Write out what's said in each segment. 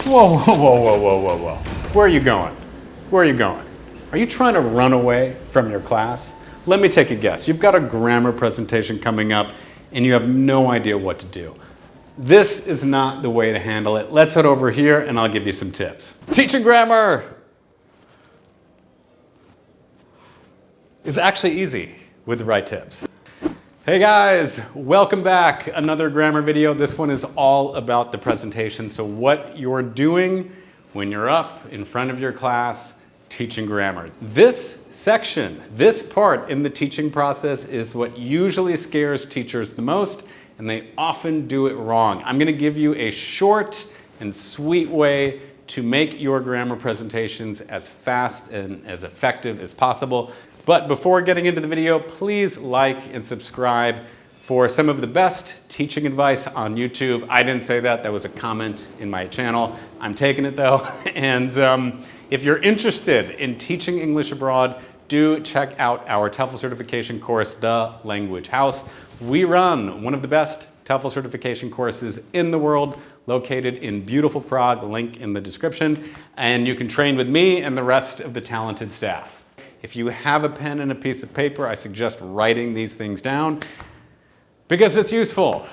Whoa, whoa, whoa, whoa, whoa, whoa, whoa. Where are you going? Where are you going? Are you trying to run away from your class? Let me take a guess. You've got a grammar presentation coming up and you have no idea what to do. This is not the way to handle it. Let's head over here and I'll give you some tips. Teaching grammar is actually easy with the right tips. Hey guys, welcome back. Another grammar video. This one is all about the presentation. So what you're doing when you're up in front of your class teaching grammar. This section, this part in the teaching process is what usually scares teachers the most, and they often do it wrong. I'm going to give you a short and sweet way to make your grammar presentations as fast and as effective as possible. But before getting into the video, please like and subscribe for some of the best teaching advice on YouTube. I didn't say that, that was a comment in my channel. I'm taking it though. And if you're interested in teaching English abroad, do check out our TOEFL certification course, The Language House. We run one of the best TOEFL certification courses in the world, located in beautiful Prague, link in the description. And you can train with me and the rest of the talented staff. If you have a pen and a piece of paper, I suggest writing these things down because it's useful.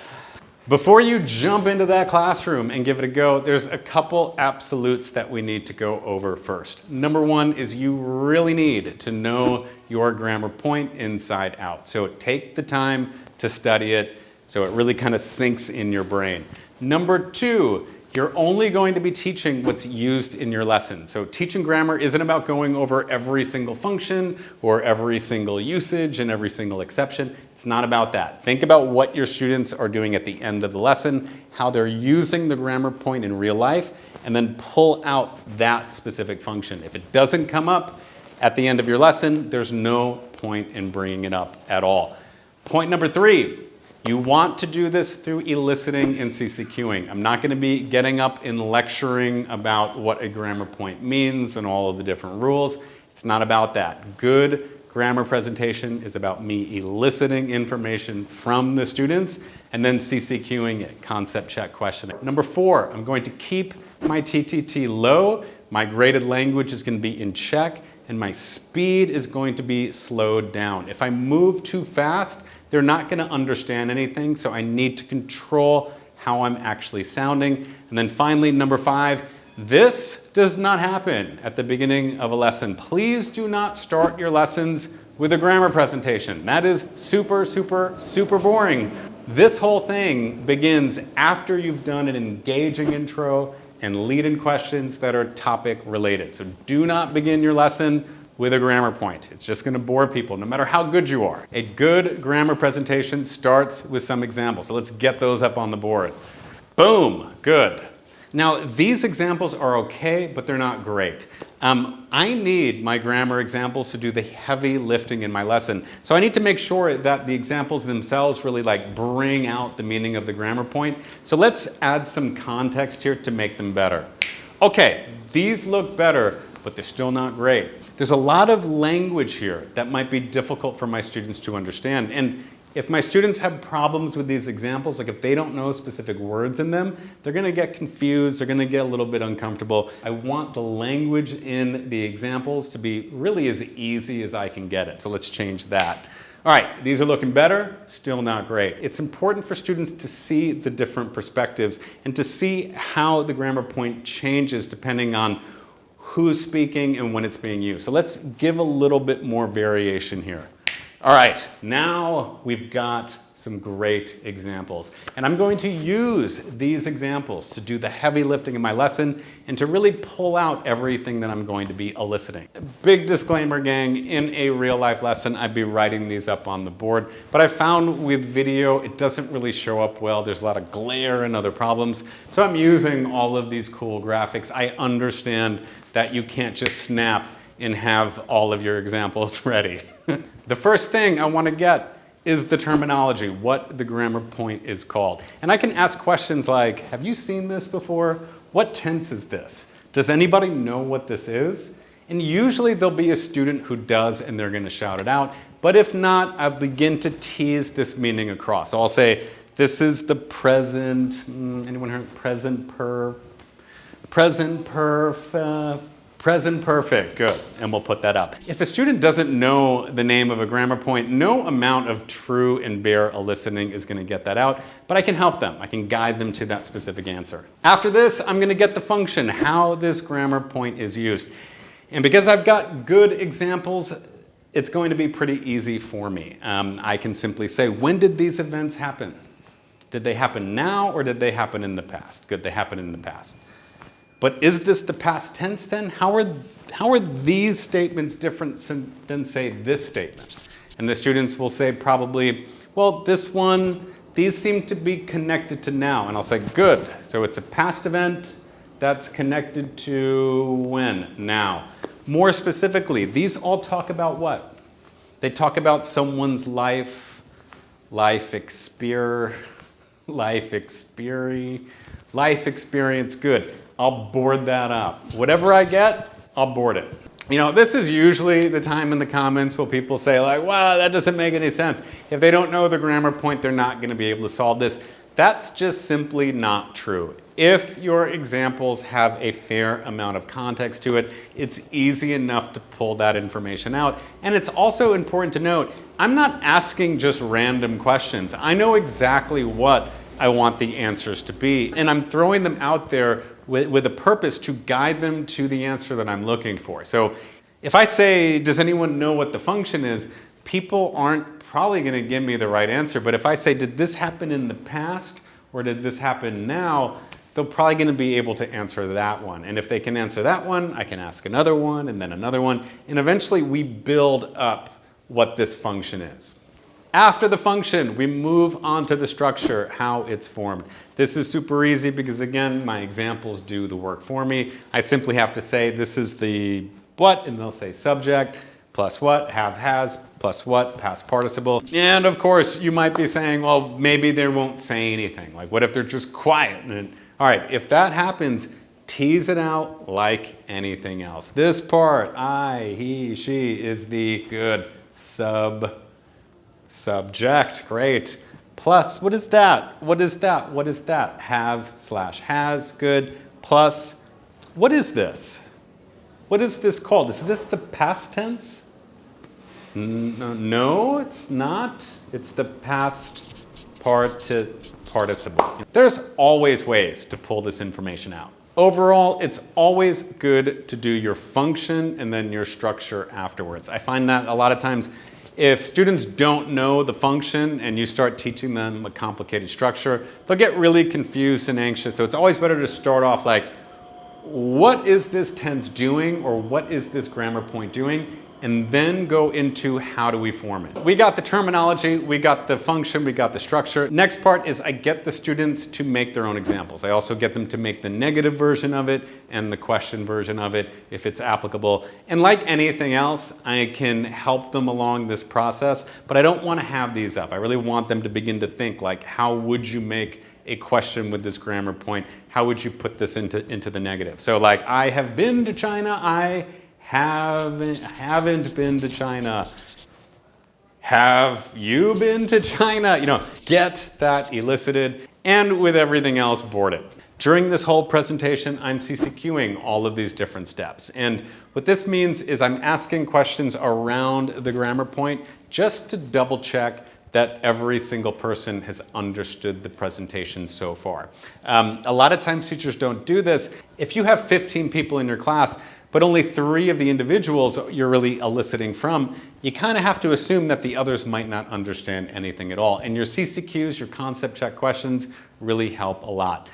Before you jump into that classroom and give it a go, there's a couple absolutes that we need to go over first. Number one is you really need to know your grammar point inside out. So take the time to study it so it really kind of sinks in your brain. Number two, you're only going to be teaching what's used in your lesson. So teaching grammar isn't about going over every single function or every single usage and every single exception. It's not about that. Think about what your students are doing at the end of the lesson, how they're using the grammar point in real life, and then pull out that specific function. If it doesn't come up at the end of your lesson, there's no point in bringing it up at all. Point number three. You want to do this through eliciting and CCQing. I'm not going to be getting up and lecturing about what a grammar point means and all of the different rules. It's not about that. Good grammar presentation is about me eliciting information from the students and then CCQing it, concept check questioning. Number four, I'm going to keep my TTT low. My graded language is going to be in check and my speed is going to be slowed down. If I move too fast, they're not going to understand anything, so I need to control how I'm actually sounding. And then finally, number five, this does not happen at the beginning of a lesson. Please do not start your lessons with a grammar presentation. That is super, super, super boring. This whole thing begins after you've done an engaging intro and lead-in questions that are topic related. So do not begin your lesson with a grammar point. It's just going to bore people no matter how good you are. A good grammar presentation starts with some examples. So let's get those up on the board. Boom, good. Now these examples are okay, but they're not great. I need my grammar examples to do the heavy lifting in my lesson. So I need to make sure that the examples themselves really bring out the meaning of the grammar point. So let's add some context here to make them better. Okay, these look better, but they're still not great. There's a lot of language here that might be difficult for my students to understand. And if my students have problems with these examples, like if they don't know specific words in them, they're going to get confused, they're going to get a little bit uncomfortable. I want the language in the examples to be really as easy as I can get it. So let's change that. All right, these are looking better, still not great. It's important for students to see the different perspectives and to see how the grammar point changes depending on who's speaking and when it's being used. So let's give a little bit more variation here. All right, now we've got some great examples. And I'm going to use these examples to do the heavy lifting in my lesson and to really pull out everything that I'm going to be eliciting. Big disclaimer, gang, in a real life lesson, I'd be writing these up on the board. But I found with video, it doesn't really show up well. There's a lot of glare and other problems. So I'm using all of these cool graphics. I understand that you can't just snap and have all of your examples ready. The first thing I want to get is the terminology, what the grammar point is called. And I can ask questions like, have you seen this before? What tense is this? Does anybody know what this is? And usually there'll be a student who does and they're going to shout it out. But if not, I'll begin to tease this meaning across. So I'll say, this is the present, anyone heard present Present perfect. Present perfect, good, and we'll put that up. If a student doesn't know the name of a grammar point, no amount of true and bare eliciting is gonna get that out, but I can help them. I can guide them to that specific answer. After this, I'm gonna get the function, how this grammar point is used. And because I've got good examples, it's going to be pretty easy for me. I can simply say, when did these events happen? Did they happen now or did they happen in the past? Good, they happened in the past. But is this the past tense then? How are these statements different than, say, this statement? And the students will say probably, well, this one, these seem to be connected to now. And I'll say, good. So it's a past event that's connected to when? Now. More specifically, these all talk about what? They talk about someone's life experience, good. I'll board that up. Whatever I get, I'll board it. You know, this is usually the time in the comments where people say like, wow, that doesn't make any sense. If they don't know the grammar point, they're not gonna be able to solve this. That's just simply not true. If your examples have a fair amount of context to it, it's easy enough to pull that information out. And it's also important to note, I'm not asking just random questions. I know exactly what I want the answers to be, and I'm throwing them out there with a purpose to guide them to the answer that I'm looking for. So if I say, does anyone know what the function is? People aren't probably gonna give me the right answer, but if I say, did this happen in the past or did this happen now? They're probably gonna be able to answer that one. And if they can answer that one, I can ask another one and then another one. And eventually we build up what this function is. After the function, we move on to the structure, how it's formed. This is super easy because again, my examples do the work for me. I simply have to say, this is the what, and they'll say subject, plus what, have, has, plus what, past participle. And of course, you might be saying, well, maybe they won't say anything. Like, what if they're just quiet? And, all right, if that happens, tease it out like anything else. This part, I, he, she, is the good subject, great. Plus, what is that? What is that? What is that? Have / has, good. Plus, what is this? What is this called? Is this the past tense? No, it's not. It's the past participle. There's always ways to pull this information out. Overall, it's always good to do your function and then your structure afterwards. I find that a lot of times if students don't know the function and you start teaching them a complicated structure, they'll get really confused and anxious. So it's always better to start off like, what is this tense doing, or what is this grammar point doing? And then go into how do we form it. We got the terminology, we got the function, we got the structure. Next part is I get the students to make their own examples. I also get them to make the negative version of it and the question version of it if it's applicable. And like anything else, I can help them along this process, but I don't want to have these up. I really want them to begin to think like, how would you make a question with this grammar point? How would you put this into the negative? So like, I have been to China, I haven't been to China. Have you been to China? You know, get that elicited, and with everything else, board it. During this whole presentation, I'm CCQing all of these different steps. And what this means is I'm asking questions around the grammar point just to double check that every single person has understood the presentation so far. A lot of times teachers don't do this. If you have 15 people in your class, but only 3 of the individuals you're really eliciting from, you kind of have to assume that the others might not understand anything at all. And your CCQs, your concept check questions, really help a lot.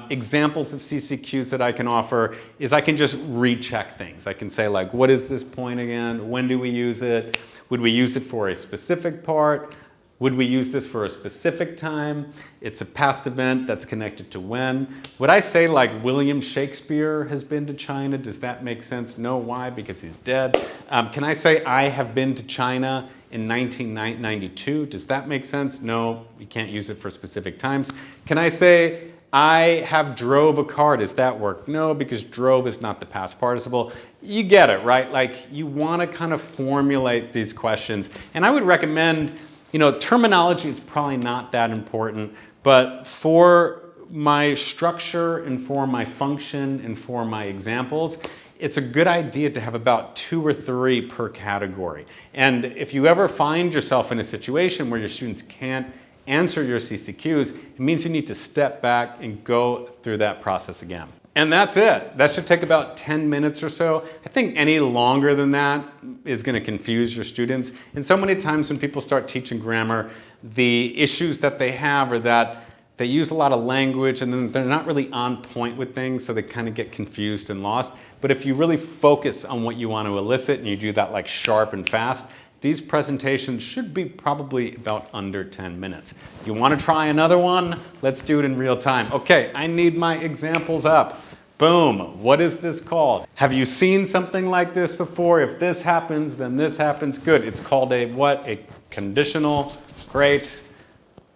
Examples of CCQs that I can offer is I can just recheck things. I can say like, what is this point again? When do we use it? Would we use it for a specific part? Would we use this for a specific time? It's a past event that's connected to when. Would I say like William Shakespeare has been to China? Does that make sense? No, why? Because he's dead. Can I say I have been to China in 1992? Does that make sense? No, you can't use it for specific times. Can I say I have drove a car? Does that work? No, because drove is not the past participle. You get it, right? Like you want to kind of formulate these questions. And I would recommend, you know, terminology is probably not that important, but for my structure, inform my function, inform my examples, it's a good idea to have about 2 or 3 per category. And if you ever find yourself in a situation where your students can't answer your CCQs, it means you need to step back and go through that process again. And that's it. That should take about 10 minutes or so. I think any longer than that is going to confuse your students. And so many times when people start teaching grammar, the issues that they have are that they use a lot of language and then they're not really on point with things, so they kind of get confused and lost. But if you really focus on what you want to elicit and you do that like sharp and fast, these presentations should be probably about under 10 minutes. You want to try another one? Let's do it in real time. Okay, I need my examples up. Boom. What is this called? Have you seen something like this before? If this happens, then this happens. Good. It's called a what? A conditional. Great.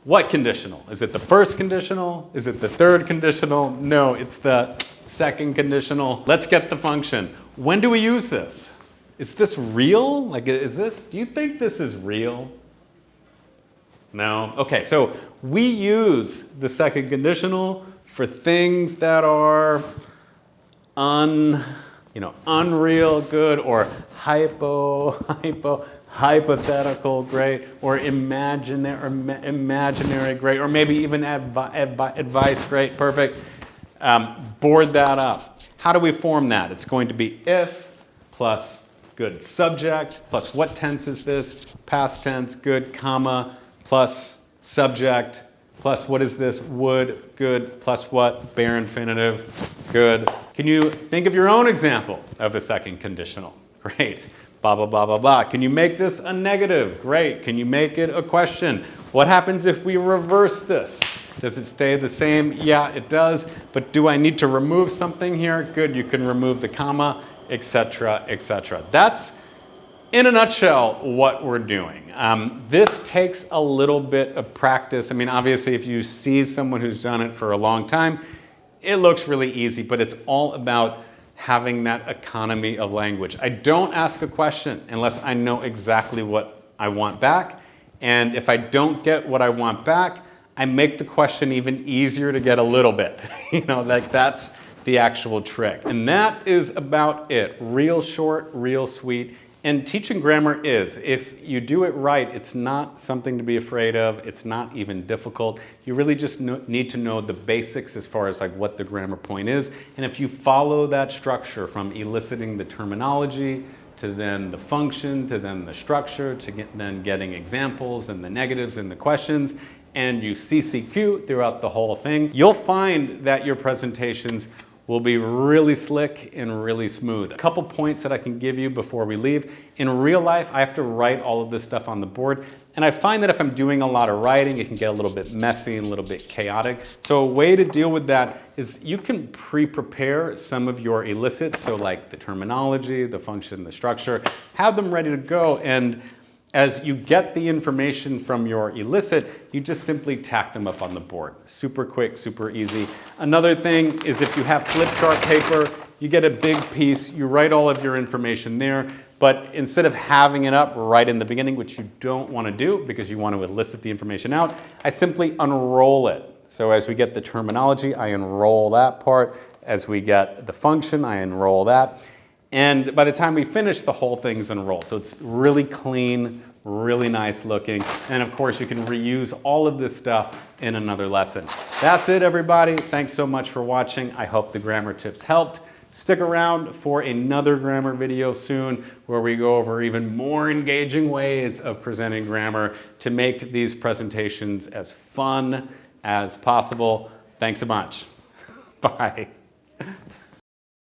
What conditional? Is it the first conditional? Is it the third conditional? No, it's the second conditional. Let's get the function. When do we use this? Is this real? Like, do you think this is real? No? Okay, so we use the second conditional for things that are unreal, good, or hypothetical, great, or imaginary, great, or maybe even advice, great, perfect. Board that up. How do we form that? It's going to be if plus good subject plus what tense is this? Past tense, good, comma, plus subject, plus what is this? Would, good, plus what? Bare infinitive, good. Can you think of your own example of a second conditional? Great. Blah, blah, blah, blah, blah. Can you make this a negative? Great. Can you make it a question? What happens if we reverse this? Does it stay the same? Yeah, it does. But do I need to remove something here? Good. You can remove the comma, etc., etc. That's, in a nutshell, what we're doing. This takes a little bit of practice. I mean, obviously, if you see someone who's done it for a long time, it looks really easy, but it's all about having that economy of language. I don't ask a question unless I know exactly what I want back. And if I don't get what I want back, I make the question even easier to get a little bit. Like that's the actual trick. And that is about it. Real short, real sweet. And teaching grammar is, if you do it right, it's not something to be afraid of. It's not even difficult. You really just need to know the basics as far as like what the grammar point is. And if you follow that structure from eliciting the terminology to then the function, to then the structure, to then getting examples and the negatives and the questions, and you CCQ throughout the whole thing, you'll find that your presentations will be really slick and really smooth. A couple points that I can give you before we leave. In real life, I have to write all of this stuff on the board. And I find that if I'm doing a lot of writing, it can get a little bit messy and a little bit chaotic. So a way to deal with that is you can pre-prepare some of your elicits. So like the terminology, the function, the structure, have them ready to go. And as you get the information from your elicit, you just simply tack them up on the board. Super quick, super easy. Another thing is if you have flip chart paper, you get a big piece, you write all of your information there, but instead of having it up right in the beginning, which you don't want to do because you want to elicit the information out, I simply unroll it. So as we get the terminology, I unroll that part. As we get the function, I unroll that. And by the time we finish, the whole thing's unrolled. So it's really clean, really nice looking. And of course, you can reuse all of this stuff in another lesson. That's it, everybody. Thanks so much for watching. I hope the grammar tips helped. Stick around for another grammar video soon where we go over even more engaging ways of presenting grammar to make these presentations as fun as possible. Thanks a bunch. Bye.